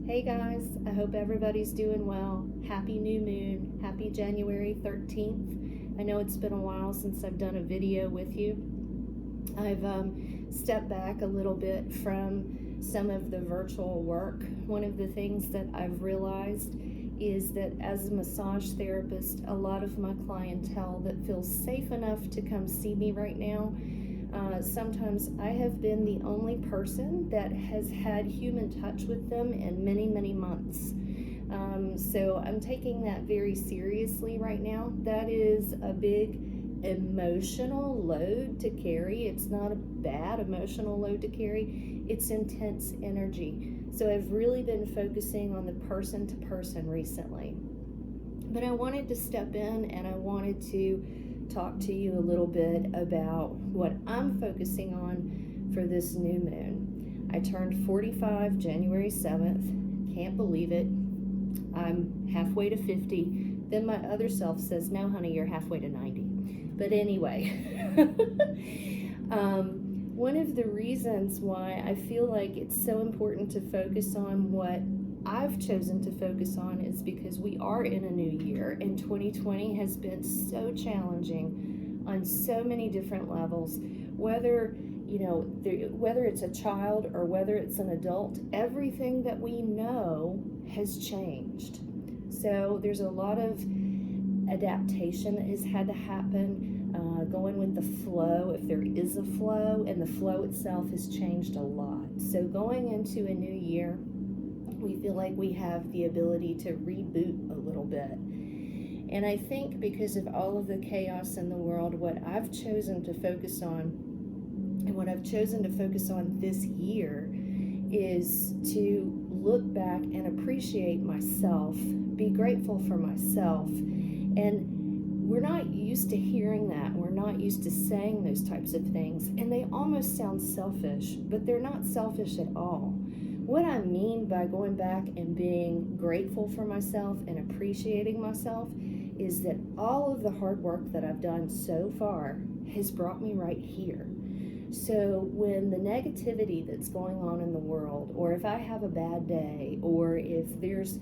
Hey guys, I hope everybody's doing well. Happy new moon. Happy January 13th. I know it's been a while since I've done a video with you. I've stepped back a little bit from some of the virtual work. One of the things that I've realized is that as a massage therapist, a lot of my clientele that feels safe enough to come see me right now, sometimes I have been the only person that has had human touch with them in many, many months. So I'm taking that very seriously right now. That is a big emotional load to carry. It's not a bad emotional load to carry, it's intense energy. So I've really been focusing on the person to person recently. But I wanted to step in and I wanted to talk to you a little bit about what I'm focusing on for this new moon. I turned 45 January 7th. Can't believe it. I'm halfway to 50. Then my other self says, no, honey, you're halfway to 90. But anyway, one of the reasons why I feel like it's so important to focus on what I've chosen to focus on is because we are in a new year, and 2020 has been so challenging on so many different levels. Whether whether it's a child or whether it's an adult, everything that we know has changed. So there's a lot of adaptation that has had to happen, going with the flow, if there is a flow, and the flow itself has changed a lot. So going into a new year, we feel like we have the ability to reboot a little bit. And I think because of all of the chaos in the world, what I've chosen to focus on, and what I've chosen to focus on this year, is to look back and appreciate myself, be grateful for myself. And we're not used to hearing that. We're not used to saying those types of things. And they almost sound selfish, but they're not selfish at all. What I mean by going back and being grateful for myself and appreciating myself is that all of the hard work that I've done so far has brought me right here. So when the negativity that's going on in the world, or if I have a bad day, or if there's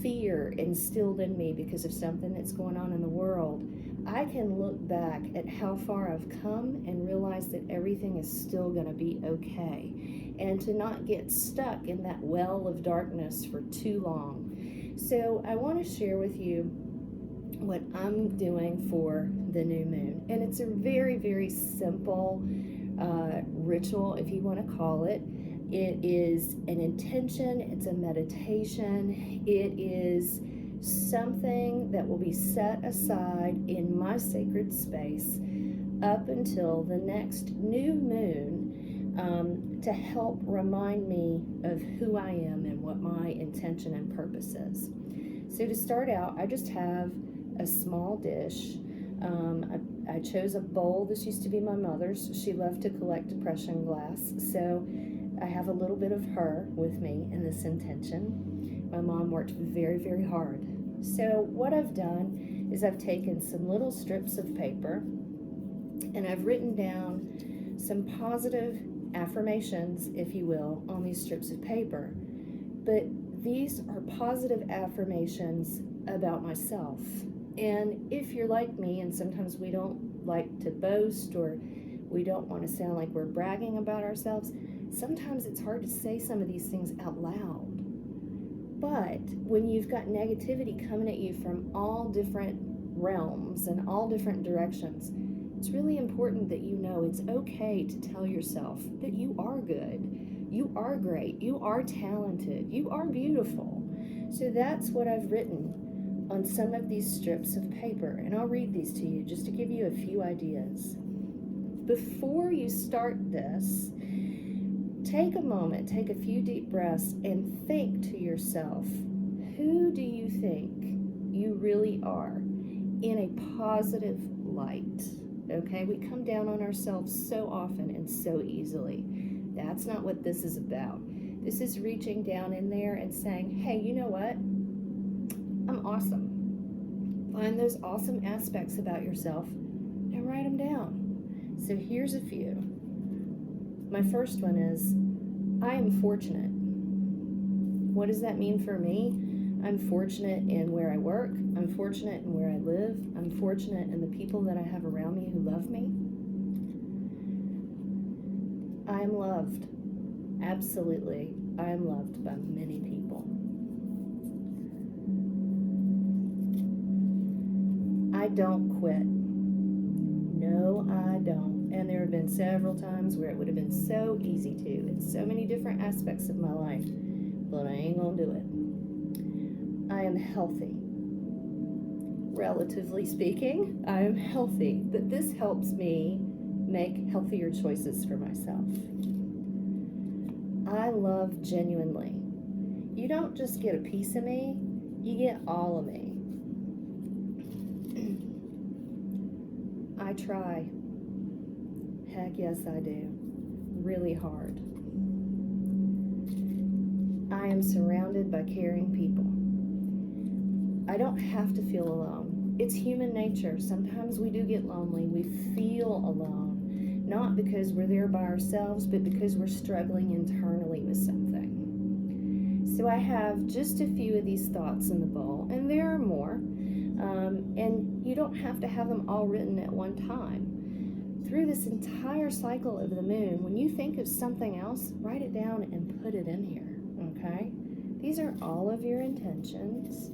fear instilled in me because of something that's going on in the world, I can look back at how far I've come and realize that everything is still going to be okay, and to not get stuck in that well of darkness for too long. So I want to share with you what I'm doing for the new moon, and it's a very, very simple ritual, if you want to call it. It is an intention, it's a meditation, it is something that will be set aside in my sacred space up until the next new moon, to help remind me of who I am and what my intention and purpose is. So to start out, I just have a small dish. I chose a bowl. This used to be my mother's. She loved to collect depression glass, so I have a little bit of her with me in this intention. My mom worked very, very hard. So what I've done is I've taken some little strips of paper and I've written down some positive affirmations, if you will, on these strips of paper. But these are positive affirmations about myself. And if you're like me, and sometimes we don't like to boast, or we don't want to sound like we're bragging about ourselves, sometimes it's hard to say some of these things out loud. But when you've got negativity coming at you from all different realms and all different directions, it's really important that you know it's okay to tell yourself that you are good, you are great, you are talented, you are beautiful. So that's what I've written on some of these strips of paper, and I'll read these to you just to give you a few ideas. Before you start this, take a moment, take a few deep breaths, and think to yourself, who do you think you really are in a positive light? Okay, we come down on ourselves so often and so easily. That's not what this is about. This is reaching down in there and saying, hey, you know what? I'm awesome. Find those awesome aspects about yourself and write them down. So here's a few. My first one is, I am fortunate. What does that mean for me? I'm fortunate in where I work. I'm fortunate in where I live. I'm fortunate in the people that I have around me who love me. I am loved. Absolutely, I am loved by many people. I don't quit. No, I don't. And there have been several times where it would have been so easy to in so many different aspects of my life, but I ain't gonna do it. I am healthy. Relatively speaking, I am healthy, but this helps me make healthier choices for myself. I love genuinely. You don't just get a piece of me, you get all of me. I try. Heck yes, I do. Really hard. I am surrounded by caring people. I don't have to feel alone. It's human nature. Sometimes we do get lonely. We feel alone. Not because we're there by ourselves, but because we're struggling internally with something. So I have just a few of these thoughts in the bowl, and there are more. And you don't have to have them all written at one time. Through this entire cycle of the moon, when you think of something else, write it down and put it in here, okay? These are all of your intentions.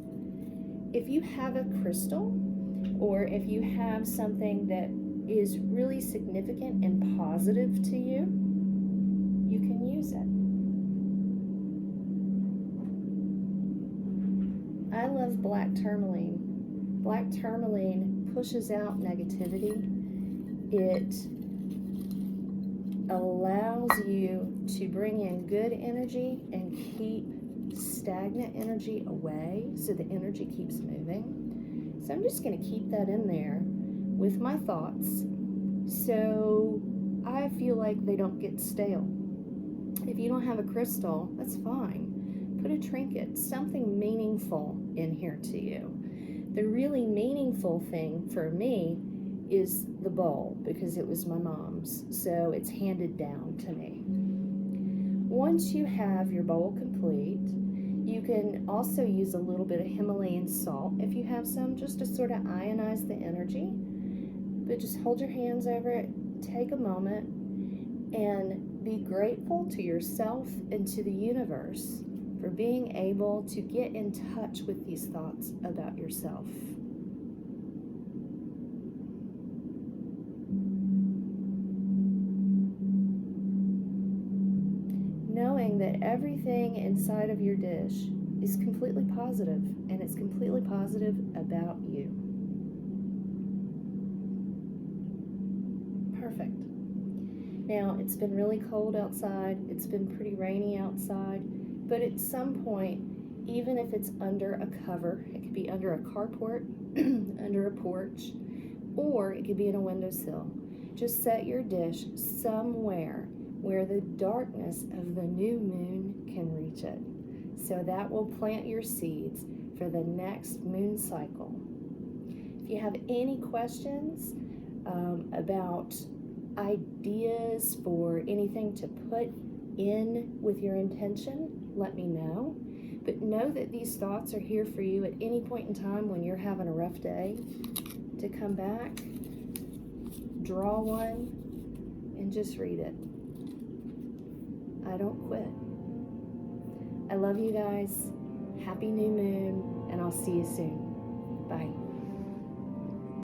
If you have a crystal, or if you have something that is really significant and positive to you, you can use it. I love black tourmaline. Black tourmaline pushes out negativity. It allows you to bring in good energy and keep stagnant energy away so the energy keeps moving. So I'm just going to keep that in there with my thoughts so I feel like they don't get stale. If you don't have a crystal, that's fine. Put a trinket, something meaningful in here to you. The really meaningful thing for me is the bowl because it was my mom's, so it's handed down to me. Once you have your bowl complete, you can also use a little bit of Himalayan salt if you have some, just to sort of ionize the energy. But just hold your hands over it, take a moment, and be grateful to yourself and to the universe for being able to get in touch with these thoughts about yourself. Knowing that everything inside of your dish is completely positive, and it's completely positive about you. Perfect. Now, it's been really cold outside, it's been pretty rainy outside, but at some point, even if it's under a cover, it could be under a carport, under a porch, or it could be in a windowsill. Just set your dish somewhere where the darkness of the new moon can reach it. So that will plant your seeds for the next moon cycle. If you have any questions about ideas for anything to put in with your intention, let me know. But know that these thoughts are here for you at any point in time when you're having a rough day to come back, draw one, and just read it. I don't quit. I love you guys. Happy new moon, and I'll see you soon.